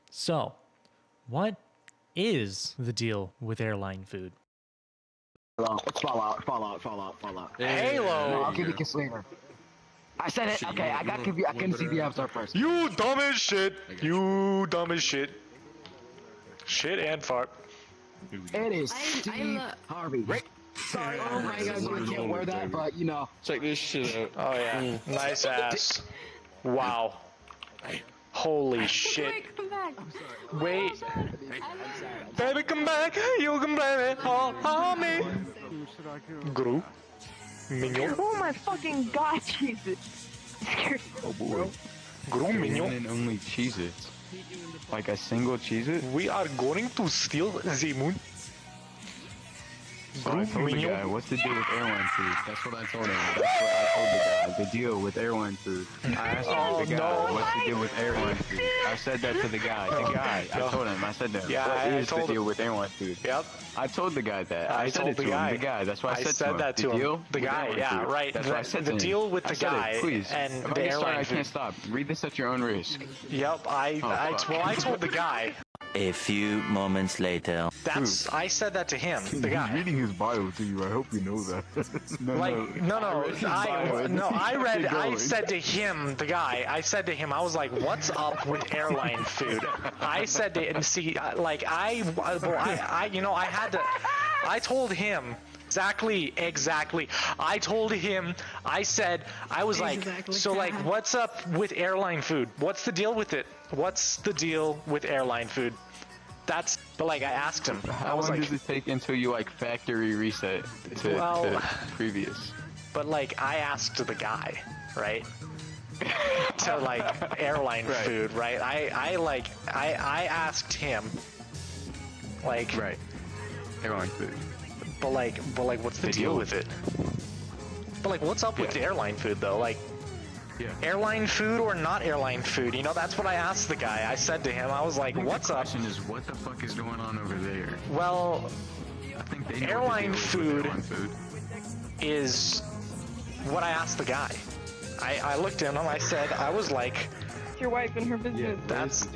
So, what is the deal with airline food? It's Fallout. Halo! No, I'll give you a kiss later. I said it. Okay, I can see the Avatar first. You dumb as shit! You dumb as shit. Shit and fart. It is Steve Harvey. Sorry, oh my god, I can't wear that, but you know. Check this shit out. Oh yeah, nice ass. Wow. Holy shit. Wait, come back. Wait. Baby, come back. You can blame it all on me. Gru. Mignon. Oh my fucking god, Jesus. Oh boy. Gru One Mignon. and only Cheez-Its. Like a single Cheez-It? We are going to steal the moon. So I told the guy, what's the deal with airline food? That's what I told him. That's what I told the guy. The deal with airline food. I asked the guy, what's the deal with airline food? I said that to the guy. I told him. I said that. Yeah, what is the told deal him. with airline food? Yep. I told the guy that. I said told it to the guy. him. The guy. That's what I said to him. that to him. Deal The with guy, airline yeah, food. right. That's what I said to him. The deal with the I said guy it, please. and if the I get started, airline I food. can't stop. Read this at your own risk. Yep, I told the guy. A few moments later. I said that to him, the guy. He's reading his bio to you. I hope you know that. I said to him, the guy, I said to him, I was like, what's up with airline food? I said to, and see, like, I had to, I told him, exactly. I told him, I said, I was like, so like, what's up with airline food? What's the deal with it? What's the deal with airline food? But like, I asked him. How long does it take until you like factory reset to previous? But like, I asked the guy, right? To like airline food, right? I asked him, like, right, airline food. But like, what's the deal with it? But like, what's up with the airline food though? Like, airline food or not airline food? You know, that's what I asked the guy. I said to him, I was like, what's up? The question is, what the fuck is going on over there? Well, I think they know airline food airline food is what I asked the guy. I looked at him. I said, I was like, Your wife and her business.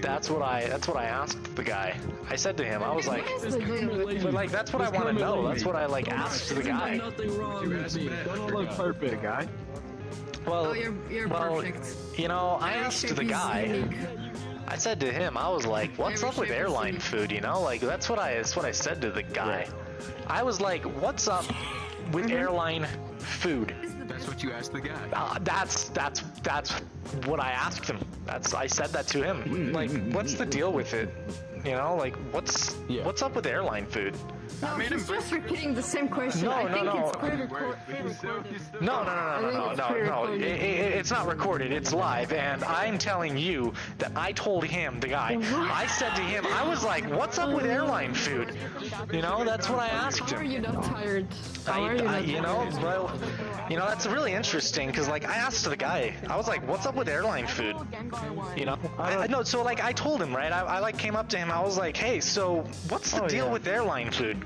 that's what I asked the guy. I said to him, I was like, but like, that's what I want to know. That's what I like asked the guy. Nothing wrong with me. Don't look perfect, guy. Well, you're perfect. You know, I asked the guy. Unique. I said to him, I was like, what's up with airline food? You know, like that's what I said to the guy. I was like, what's up with airline food? That's what you asked the guy. That's what I asked him. I said that to him. Like, what's the deal with it? You know, like what's up with airline food? No, he's just repeating the same question. No. It's pre-recorded. No. It's not recorded. It's live, and I'm telling you that I told him, the guy. I said to him, I was like, "What's up with airline food?" You know, that's what I asked How are him. you not tired? That's really interesting because like I asked the guy, I was like, "What's up with airline food?" You know, so like I told him, right? I like came up to him. I was like, "Hey, so what's the deal with airline food?"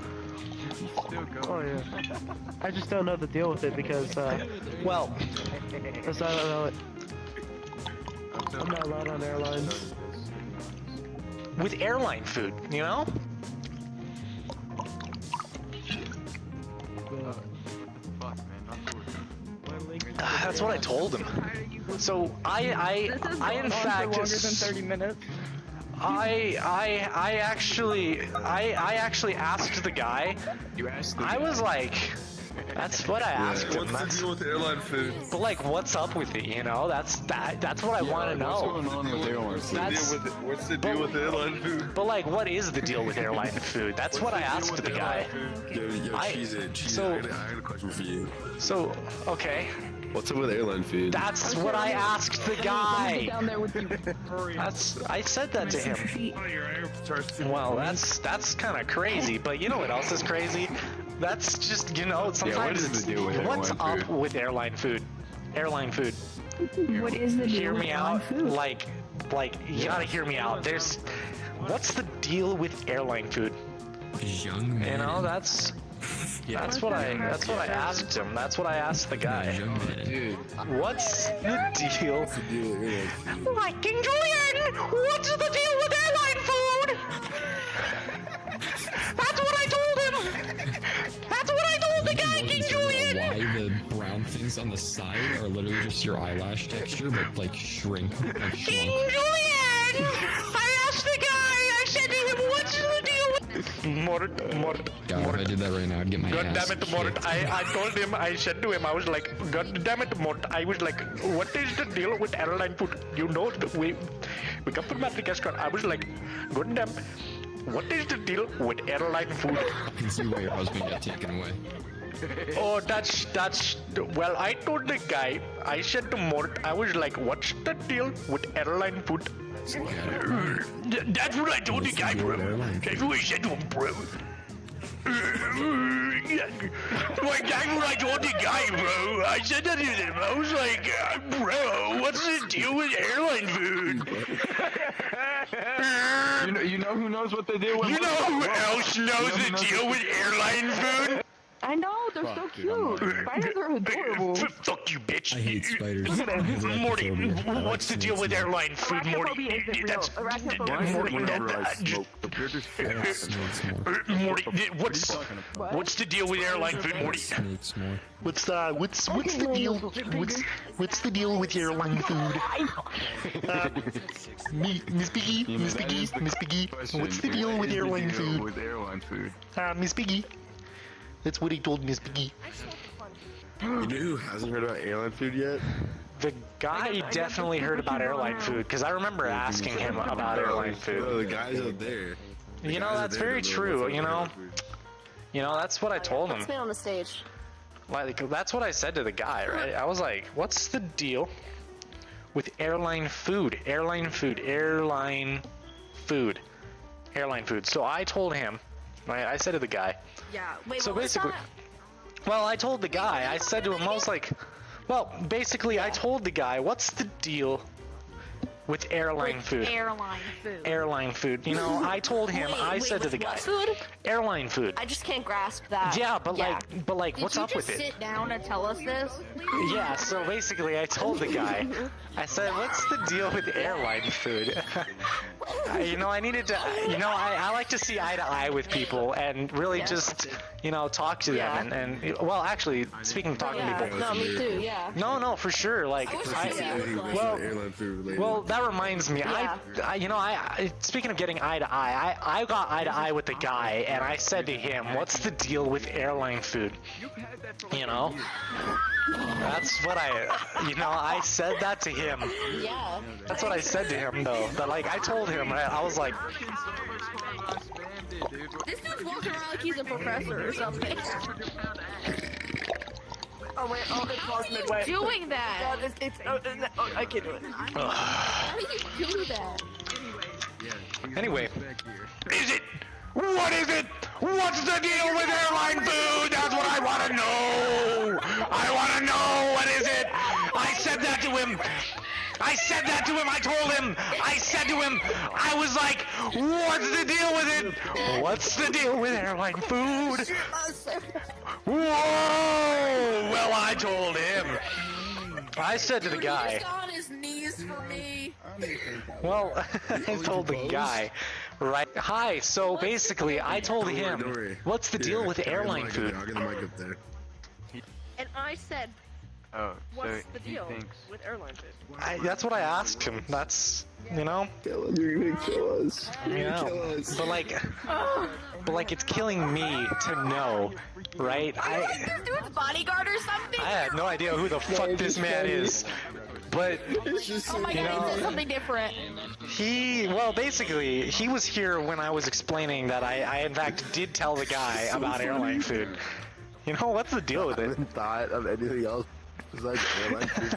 Oh yeah. I just don't know the deal with it because well, because I don't know it. I'm not allowed on airlines. With airline food, you know? That's what I told him. So I in fact longer than 30 minutes. I actually asked the guy. You asked the I was like, that's what I asked him. What's the deal with airline food? But like, what's up with it? You know, that's what I want to know. What's going on with airline food? What's the deal with airline food? But like, what is the deal with airline food? That's what I asked the guy. Yo, Cheez-It, I got a question for you. So, okay. What's up with airline food? That's what I asked the guy. Down there with you. I said that to him. Well, that's kind of crazy, but you know what else is crazy? That's just, you know, sometimes what is the deal with what's airline up with airline food? Airline food. What is the deal Hear with me airline out. food? Like you gotta hear me out. What's the deal with airline food? Young man. You know, that's what I asked him. That's what I asked the guy. Dude, What's the deal? what's the deal with airline food? Like Julian, what's the deal with airline things on the side are literally just your eyelash texture, but like shrunk. Like shrunk. I asked the guy. I said to him, "What's the deal with?" Mort. God, if I did that right now, I'd get my God ass damn it, Mort. kicked. I told him, I said to him, I was like, God damn it, Mort. I was like, what is the deal with airline food? You know, we come from Madagascar. I was like, God damn, what is the deal with airline food? I can see why your husband got taken away. Oh, well, I told the guy, I said to Mort, I was like, what's the deal with airline food? That's what I told the guy, bro. That's what I said to him, bro. Like, that's what I told the guy, bro. I said that to him. I was like, bro, what's the deal with airline food? You know who knows what they do with? You know who else knows the deal with airline food? I know, they're so cute. Spiders are adorable. Fuck you, bitch. I hate spiders. Morty, what's the deal with airline food, Morty? That's Morty. Morty, what's the deal with airline food, Morty? Snakes more. What's the deal? What's the deal with airline food? Miss Piggy, what's the deal with airline food? Miss Piggy. That's what he told Miss Piggy. You know who hasn't heard about airline food yet? The guy definitely heard about airline food, because I remember asking him about airline food. Oh, the guys out there. You know, that's very true, you know? You know, that's what I told him. Let's be on the stage. Like, that's what I said to the guy, right? I was like, what's the deal with airline food? Airline food. So I told him, right? I said to the guy. Yeah. Wait. So what was basically, that? well, I told the guy. I said to him, I was like, well, basically, I told the guy, what's the deal with airline food? Airline food. Airline food. You know, I told him. I said to the guy, food? airline food. I just can't grasp that. Yeah, but like, what's up with it? Did you just sit down and tell us this? Yeah, so basically I told the guy, I said, what's the deal with airline food? You know, I needed to, you know, I like to see eye to eye with people and really just, you know, talk to them and well, actually, speaking of talking to people. No, me too, yeah. No, for sure, like, well, that reminds me, you know, speaking of getting eye to eye, I got eye to eye with the guy and I said to him, what's the deal with airline food? You know? That's what I said that to him. Yeah. That's what I said to him, though. But, like, I told him, I was like... This dude's walking around like he's a professor or something. Oh, wait, it's lost midway. Doing that? I can't do it. How do you do that? Anyway. Is it? What is it? What's the deal with airline food? That's what I want to know. I want to know. What is it? I said that to him. I told him. I said to him. I was like, what's the deal with it? What's the deal with airline food? Whoa! Well, I told him. I said to the guy. On his knees for me. Well, I told the guy. Right. Hi. So basically, I told him, what's the deal with airline food? I'll get the mic up there. And I said, what's the deal with airline food? That's what I asked him. That's, you know? You're gonna kill us. You know. But like, it's killing me to know, right? This dude's bodyguard or something? I had no idea who the fuck this man is. But, oh my god, he said something different. Well, basically, he was here when I was explaining that I in fact did tell the guy about airline food. You know, what's the deal with it? I haven't thought of anything else besides airline food.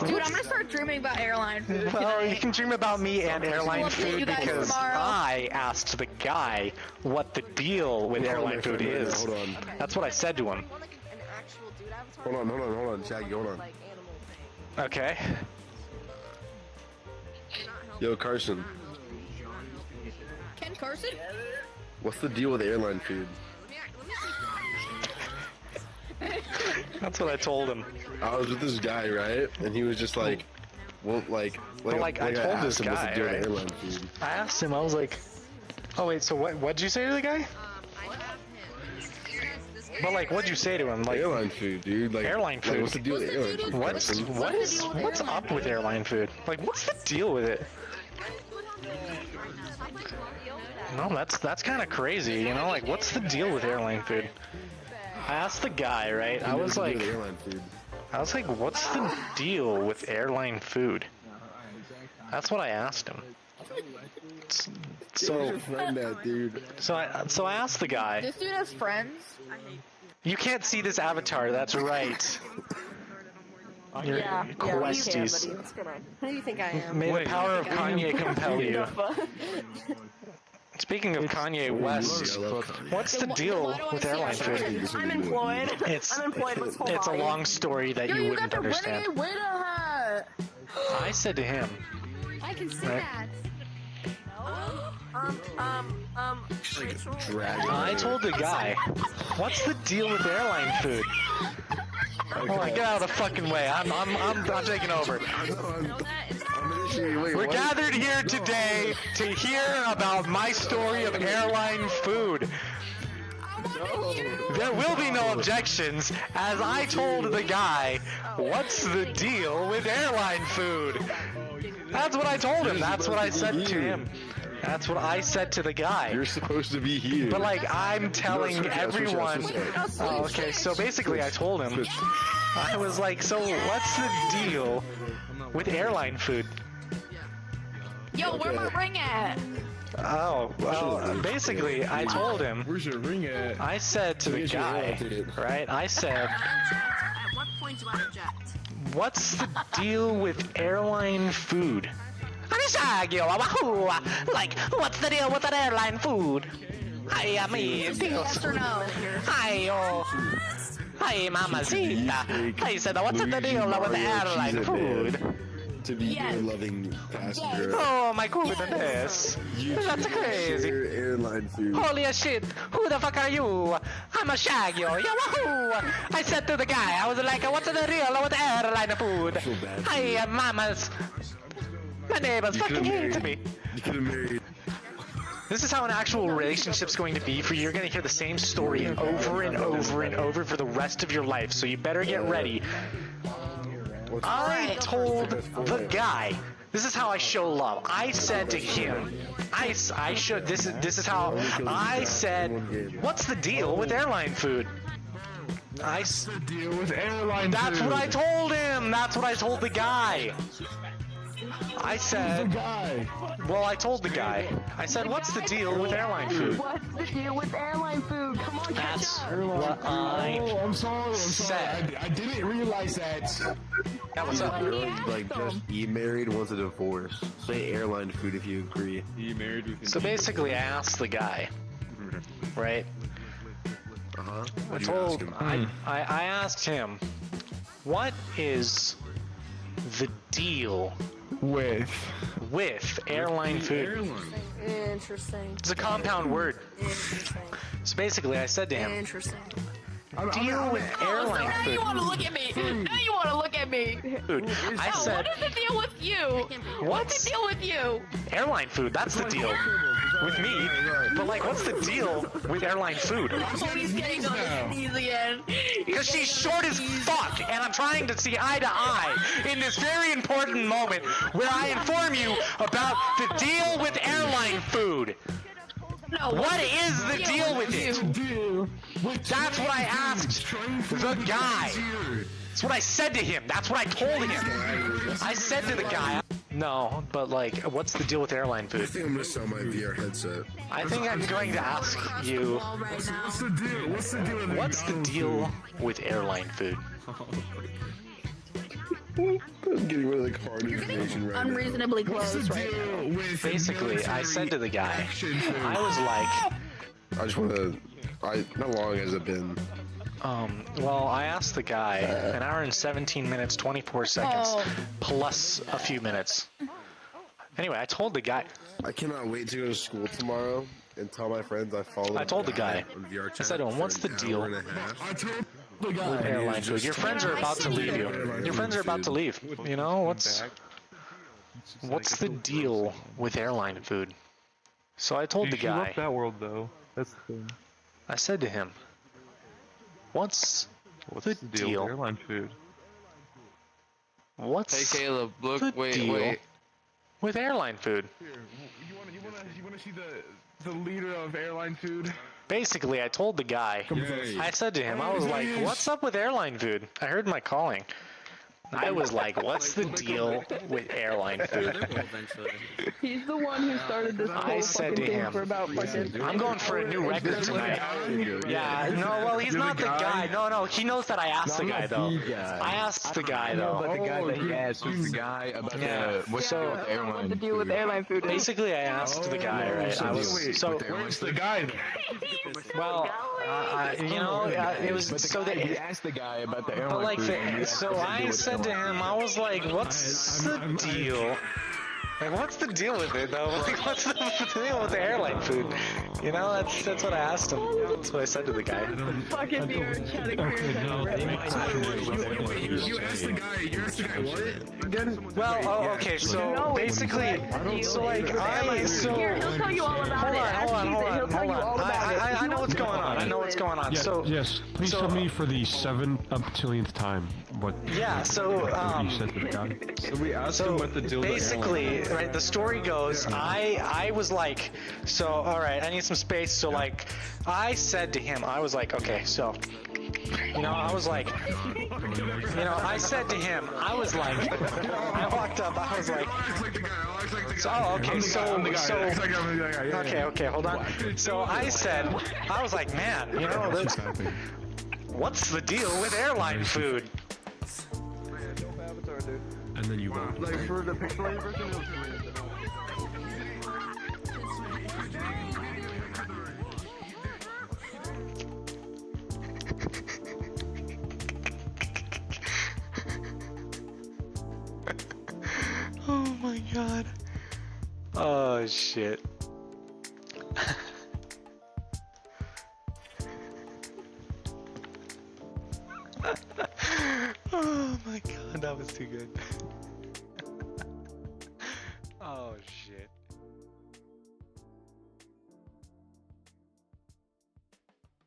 Dude, I'm gonna start dreaming about airline food. Well, you can dream about me and airline food because tomorrow. I asked the guy what the deal with airline food is. Hold on. That's what I said to him. Hold on, Shaggy, hold on. Okay. Yo, Carson. Ken Carson? What's the deal with airline food? That's what I told him. I was with this guy, right? And he was just like, well, I told this asked him what's the guy, deal with right? airline food. I asked him, I was like, oh wait, so what'd you say to the guy? But like, what'd you say to him? Like airline food, dude. Like airline food. Like, what's the deal with airline food? What's up with airline food? Like, what's the deal with it? No, that's kind of crazy, you know? Like, what's the deal with airline food? I asked the guy, right? I was like, what's the deal with airline food? That's what I asked him. So I asked the guy. This dude has friends. You can't see this avatar. That's right. Your questies. Who do you think I am? May the power of Kanye compel you. Speaking of Kanye West, what's the deal with airline food? I'm employed. It's a long story that you wouldn't understand. I said to him. I can see that. I told the guy, what's the deal with airline food? Oh my, get out of the fucking way. I'm taking over. We're gathered here today to hear about my story of airline food. There will be no objections, as I told the guy, what's the deal with airline food? That's what I told him. That's what I said to him. That's what I said to the guy. You're supposed to be here. But like, I'm telling everyone. Oh, okay, so basically I told him. I was like, so what's the deal with airline food? Yo, where my ring at? Oh, well, basically I told him. Where's your ring at? I said to the guy, right? I said, At what point do I object? what's the deal with airline food? Like, what's the deal with an airline food? Hi, Yes or no? Hi, mamacita. I said, what's the deal with the airline food? To be your loving passenger. Oh my goodness. That's crazy. Airline food. Holy shit. Who the fuck are you? I'm a shag, yo. Wahoo. I said to the guy, I was like, what's the deal with the airline food? Hi, mamas. My neighbor's fucking hating me. You could have married. This is how an actual relationship's going to be for you. You're going to hear the same story over and over and over for the rest of your life, so you better get ready. I told the guy, this is how I show love. I said to him, this is how I said, what's the deal with airline food? What's the deal with airline food? That's what I told him. That's what I told the guy. I said, well, I told the guy. I said, what's the deal with airline food? What's the deal with airline food? Come on, That's what I said. I didn't realize that. Yeah, what's up? Like, just be married, wants a divorce. Say airline food if you agree. You married with So basically, I asked the guy, right? I asked him, what is the deal with airline food? Interesting. It's a compound word. So basically, I said to him, Interesting. deal with airline Now you food. want to look at me. Now you want to look at me. Food. I said, what is the deal with you? What's the deal with you? airline food, that's the deal. With me. But like, what's the deal with airline food? Oh, he's getting on his knees again. Because she's short as fuck, and I'm trying to see eye to eye in this very important moment where I inform you about the deal with airline food. No, What is the deal with it? That's what I asked the guy. That's what I said to him. That's what I told him. I said to the guy, no, but like, what's the deal with airline I food? think I'm gonna sell my VR headset. I think I'm going to ask you, What's the deal? What's the deal with what's the deal with airline food? I'm getting really like hard information right unreasonably close right now. Basically, I said to the guy, I was like, now. I just wanna. How long has it been? well, I asked the guy, an hour and 17 minutes, 24 seconds, plus a few minutes. Anyway, I told the guy, I cannot wait to go to school tomorrow and tell my friends I followed. I told the guy, on VRChat I said to him, what's the for an deal hour and a half. I told the with guy. airline food? Your friends are about to leave you. Your friends are about to leave. You know, what's the deal with airline food? So I told the guy, that world though. That's the thing. I said to him, What's What's the the deal deal? with airline food? What's Hey Caleb, look, the wait, deal wait. with airline food? Here, you wanna see the leader of airline food? Basically, I told the guy. I said to him, I was like, "What's up with airline food?" I heard my calling. I was like, "What's the deal with airline food?" He's the one who started this I whole said fucking to thing him, for about fucking. I'm going for a new record tonight. Yeah, no, well, he's not the guy. No, he knows that I asked the guy, though. I asked the guy, though. But the guy that he asked was the guy about the what's the deal with airline What to do with airline food? Basically, I asked the guy, right? I was so. Where's the guy? Well, you know, it was so that. He asked the guy about the airline But like, food. so I said to him, I was like, "What's the deal? Like, what's the deal with it, though? Like, what's the deal with the airline food? You know, that's what I asked him. That's what I said to the guy. Fucking beer chat experience. You asked the guy what? Well, okay, so basically, so like, Here, he'll tell you all about it. hold on. He'll tell you all about it. I know what's going on. I know what's going on. So yes, please tell me for the 7-up-tillionth time what yeah, so you said to the guy. So we asked him what the deal with basically, right, the story goes, I was like, so, alright, I need some space, so like, I said to him, I was like, okay, so, you know, I was like, you know, I said to him, I was like, I walked up, I was like, so, oh, okay, okay, hold on. So I said, I was like, man, you know, what's the deal with airline food? And then you won't. Like for the pixelated version, it was weird. Oh my god. Oh shit. Oh my god, that was too good. Oh shit.